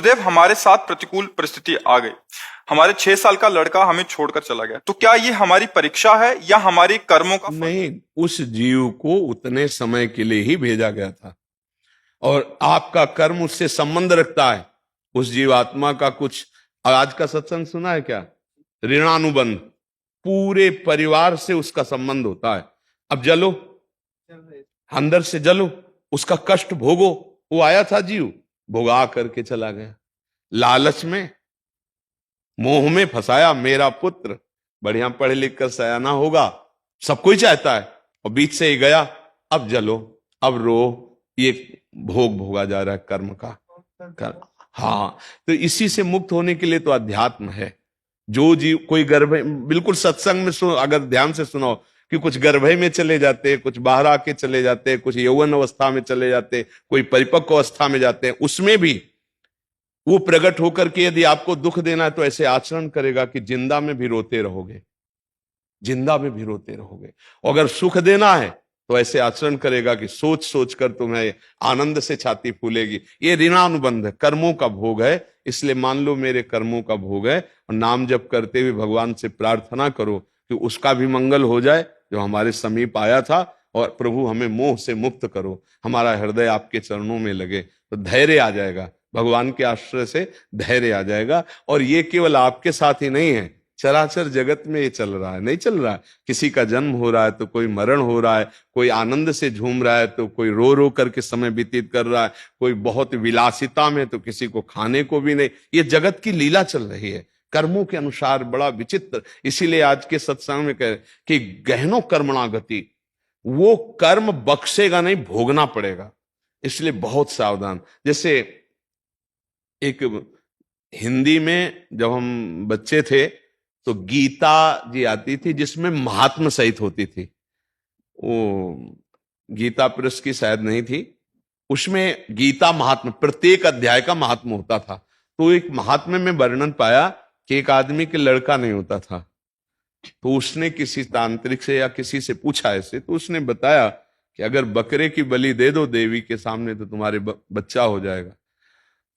गुरुदेव, हमारे साथ प्रतिकूल परिस्थिति आ गई। हमारे 6 साल का लड़का हमें छोड़कर चला गया। तो क्या ये हमारी परीक्षा है या हमारी कर्मों का फल? नहीं, उस जीव को उतने समय के लिए ही भेजा गया था और आपका कर्म उससे संबंध रखता है। उस जीवात्मा का कुछ, आज का सत्संग सुना है क्या? ऋणानुबंध, पूरे परिवार से उसका संबंध होता है। अब जलो, अंदर से जलो, उसका कष्ट भोगो। वो आया था जीव, भोगा करके चला गया। लालच में, मोह में फंसाया। मेरा पुत्र बढ़िया पढ़ लिख कर सयाना होगा, सब कोई चाहता है, और बीच से ही गया। अब जलो, अब रो, ये भोग भोगा जा रहा है कर्म का। हाँ, तो इसी से मुक्त होने के लिए तो अध्यात्म है। जो जीव कोई गर्भ, बिल्कुल सत्संग में सुनो, अगर ध्यान से सुनो कि कुछ गर्भे में चले जाते, कुछ बाहर आके चले जाते, कुछ यौवन अवस्था में चले जाते, कोई परिपक्व अवस्था में जाते हैं, उसमें भी वो प्रकट होकर के यदि आपको दुख देना है तो ऐसे आचरण करेगा कि जिंदा में भी रोते रहोगे, जिंदा में भी रोते रहोगे। और अगर सुख देना है तो ऐसे आचरण करेगा कि सोच सोच कर तुम्हें आनंद से छाती फूलेगी। ये ऋणानुबंध है, कर्मों का भोग है। इसलिए मान लो मेरे कर्मों का भोग है, और नाम जप करते हुए भगवान से प्रार्थना करो कि उसका भी मंगल हो जाए जो हमारे समीप आया था, और प्रभु हमें मोह से मुक्त करो। हमारा हृदय आपके चरणों में लगे तो धैर्य आ जाएगा, भगवान के आश्रय से धैर्य आ जाएगा। और ये केवल आपके साथ ही नहीं है, चराचर जगत में ये चल रहा है। नहीं चल रहा है, किसी का जन्म हो रहा है तो कोई मरण हो रहा है, कोई आनंद से झूम रहा है तो कोई रो रो करके समय व्यतीत कर रहा है, कोई बहुत विलासिता में तो किसी को खाने को भी नहीं। ये जगत की लीला चल रही है कर्मों के अनुसार, बड़ा विचित्र। इसीलिए आज के सत्संग में कह कि गहनो कर्मणा गति, वो कर्म बख्शेगा नहीं, भोगना पड़ेगा। इसलिए बहुत सावधान। जैसे एक हिंदी में जब हम बच्चे थे तो गीता जी आती थी जिसमें महात्म सहित होती थी। वो गीता प्रेस की शायद नहीं थी, उसमें गीता महात्म, प्रत्येक अध्याय का महात्म होता था। तो एक महात्म्य में वर्णन पाया कि एक आदमी के लड़का नहीं होता था, तो उसने किसी तांत्रिक से या किसी से पूछा ऐसे, तो उसने बताया कि अगर बकरे की बलि दे दो देवी के सामने तो तुम्हारे बच्चा हो जाएगा।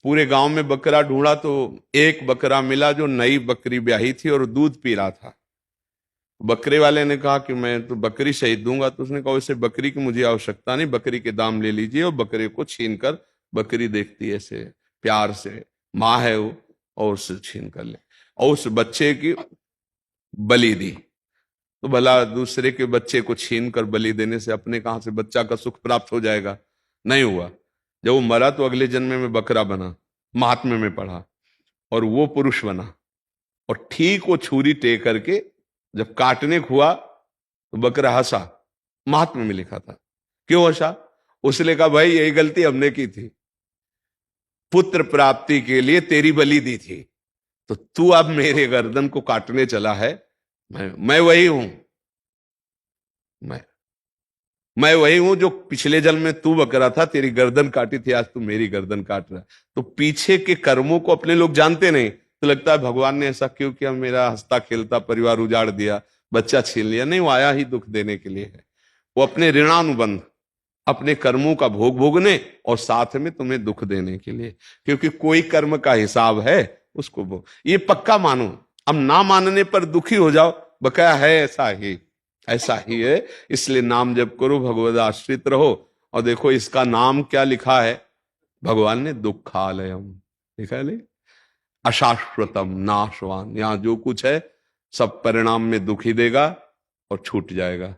पूरे गांव में बकरा ढूंढा तो एक बकरा मिला जो नई बकरी ब्याही थी और दूध पी रहा था। बकरे वाले ने कहा कि मैं तो बकरी शहीद दूंगा। तो उसने कहा वैसे बकरी की मुझे आवश्यकता नहीं, बकरी के दाम ले लीजिए। और बकरे को छीन कर, बकरी देखती है ऐसे प्यार से, माँ है वो, और उससे छीन कर ले और उस बच्चे की बलि दी। तो भला दूसरे के बच्चे को छीन कर बलि देने से अपने कहां से बच्चा का सुख प्राप्त हो जाएगा? नहीं हुआ। जब वो मरा तो अगले जन्म में बकरा बना, महात्म्य में पढ़ा, और वो पुरुष बना। और ठीक वो छुरी टेक करके जब काटने को हुआ तो बकरा हंसा। महात्म्य में लिखा था। क्यों हंसा? उसने कहा भाई यही गलती हमने की थी, पुत्र प्राप्ति के लिए तेरी बलि दी थी, तो तू अब मेरे गर्दन को काटने चला है। मैं वही हूं, मैं वही हूं जो पिछले जन्म में तू बकरा था, तेरी गर्दन काटी थी, आज तू मेरी गर्दन काट रहा है। तो पीछे के कर्मों को अपने लोग जानते नहीं, तो लगता है भगवान ने ऐसा क्यों किया, मेरा हंसता खेलता परिवार उजाड़ दिया, बच्चा छीन लिया। नहीं, वो आया ही दुख देने के लिए है। वो अपने ऋणानुबंध, अपने कर्मों का भोग भोगने और साथ में तुम्हें दुख देने के लिए, क्योंकि कोई कर्म का हिसाब है उसको भोग। ये पक्का मानो, अब ना मानने पर दुखी हो जाओ, बकाया है ऐसा ही, ऐसा ही है। इसलिए नाम जप करो, भगवद आश्रित रहो। और देखो इसका नाम क्या लिखा है भगवान ने, दुखालयम लिखा है, नहीं अशाश्वतम नाशवान। यहां जो कुछ है सब परिणाम में दुखी देगा और छूट जाएगा।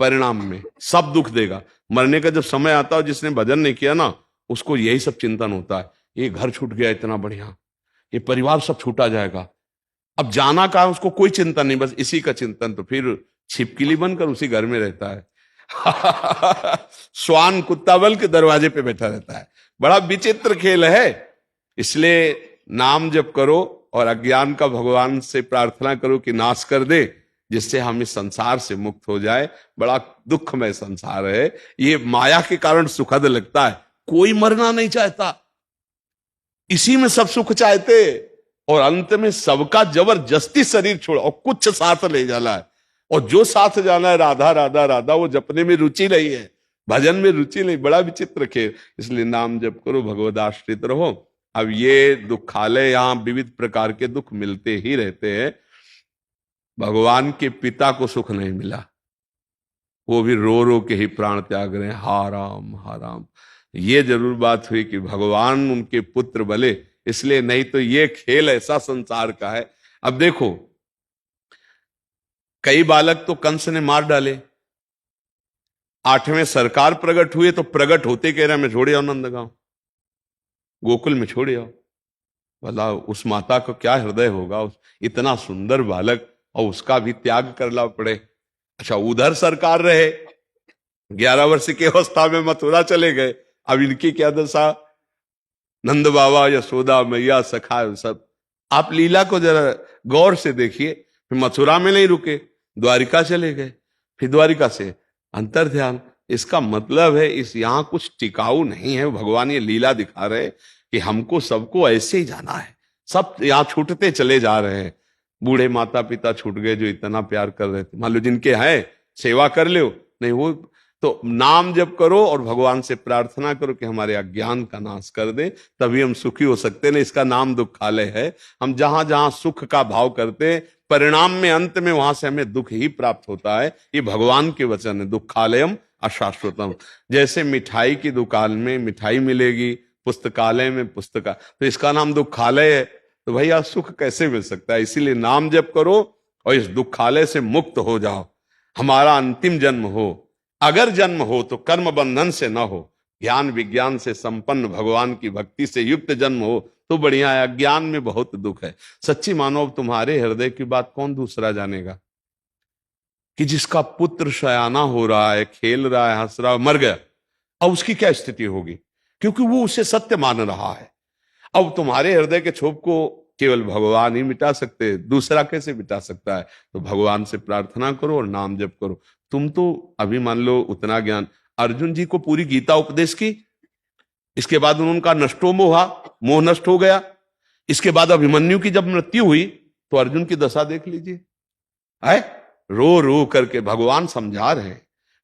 परिणाम में सब दुख देगा। मरने का जब समय आता है, जिसने भजन नहीं किया ना, उसको यही सब चिंतन होता है, ये घर छूट गया इतना बढ़िया, ये परिवार सब छूटा जाएगा, अब जाना कहा उसको कोई चिंता नहीं, बस इसी का चिंतन। तो फिर छिपकली बनकर उसी घर में रहता है श्वान कुत्ता बल के दरवाजे पे बैठा रहता है। बड़ा विचित्र खेल है। इसलिए नाम जप करो और अज्ञान का भगवान से प्रार्थना करो कि नाश कर दे, जिससे हम इस संसार से मुक्त हो जाए। बड़ा दुखमय संसार है, ये माया के कारण सुखद लगता है। कोई मरना नहीं चाहता, इसी में सब सुख चाहते, और अंत में सबका जबरदस्ती शरीर छोड़ और कुछ साथ ले जाना है। और जो साथ जाना है राधा राधा राधा, वो जपने में रुचि नहीं है, भजन में रुचि नहीं। बड़ा विचित्र खेल। इसलिए नाम जप करो, भगवद आश्रित रहो, अब ये दुखालय, यहाँ विविध प्रकार के दुख मिलते ही रहते हैं। भगवान के पिता को सुख नहीं मिला, वो भी रो रो के ही प्राण त्याग रहे हैं, हा राम हा राम। ये जरूर बात हुई कि भगवान उनके पुत्र बले, इसलिए नहीं तो ये खेल ऐसा संसार का है। अब देखो, कई बालक तो कंस ने मार डाले, 8वें सरकार प्रकट हुए तो प्रकट होते कह रहे मैं छोड़े आओ नंदगांव, गोकुल में छोड़े आओ। भला उस माता को क्या हृदय होगा, इतना सुंदर बालक और उसका भी त्याग करना पड़े। अच्छा, उधर सरकार रहे, 11 वर्ष की अवस्था में मथुरा चले गए। अब इनकी क्या दशा, नंद बाबा, यशोदा मैया, सखा, सब। आप लीला को जरा गौर से देखिए। फिर मथुरा में नहीं रुके, द्वारिका चले गए, फिर द्वारिका से अंतर ध्यान। इसका मतलब है इस यहाँ कुछ टिकाऊ नहीं है। भगवान ये लीला दिखा रहे कि हमको सबको ऐसे ही जाना है। सब यहाँ छूटते चले जा रहे हैं। बूढ़े माता पिता छूट गए जो इतना प्यार कर रहे थे, मान लो जिनके हैं सेवा कर लो, नहीं वो तो नाम जप करो और भगवान से प्रार्थना करो कि हमारे अज्ञान का नाश कर दे, तभी हम सुखी हो सकते हैं। इसका नाम दुखालय है। हम जहां जहां सुख का भाव करते हैं, परिणाम में अंत में वहां से हमें दुख ही प्राप्त होता है। ये भगवान के वचन है, दुखालयम अशाश्वतम। जैसे मिठाई की दुकान में मिठाई मिलेगी, पुस्तकालय में पुस्तका, तो इसका नाम दुखालय है। तो भैया सुख कैसे मिल सकता है? इसीलिए नाम जप करो और इस दुखालय से मुक्त हो जाओ। हमारा अंतिम जन्म हो, अगर जन्म हो तो कर्म बंधन से न हो, ज्ञान विज्ञान से संपन्न भगवान की भक्ति से युक्त जन्म हो तो बढ़िया है। अज्ञान में बहुत दुख है। सच्ची मानो, तुम्हारे हृदय की बात कौन दूसरा जानेगा कि जिसका पुत्र शयाना हो रहा है, खेल रहा है, हंस रहा है, मर गया, अब उसकी क्या स्थिति होगी? क्योंकि वो उसे सत्य मान रहा है। अब तुम्हारे हृदय के क्षोभ को केवल भगवान ही मिटा सकते हैं, दूसरा कैसे मिटा सकता है? तो भगवान से प्रार्थना करो और नाम जप करो। तुम तो अभी मान लो उतना ज्ञान, अर्जुन जी को पूरी गीता उपदेश की, इसके बाद उनका नष्टो मोहा, मोह नष्ट हो गया। इसके बाद अभिमन्यु की जब मृत्यु हुई तो अर्जुन की दशा देख लीजिए, है रो रो करके भगवान समझा रहे हैं।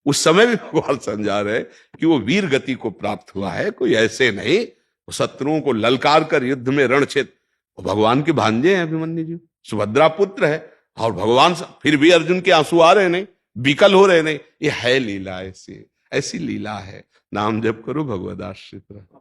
उस समय भी भगवान समझा रहे हैं कि वो वीर गति को प्राप्त हुआ है, कोई ऐसे नहीं। शत्रुओं को ललकार कर युद्ध में रणक्षेत्र, भगवान के भांजे हैं अभिमन्यु जी, सुभद्रा पुत्र है, और भगवान फिर भी अर्जुन के आंसू आ रहे नहीं, विकल हो रहे नहीं। ये है लीला, ऐसी ऐसी लीला है। नाम जप करो, भगवद आश्रित रहो।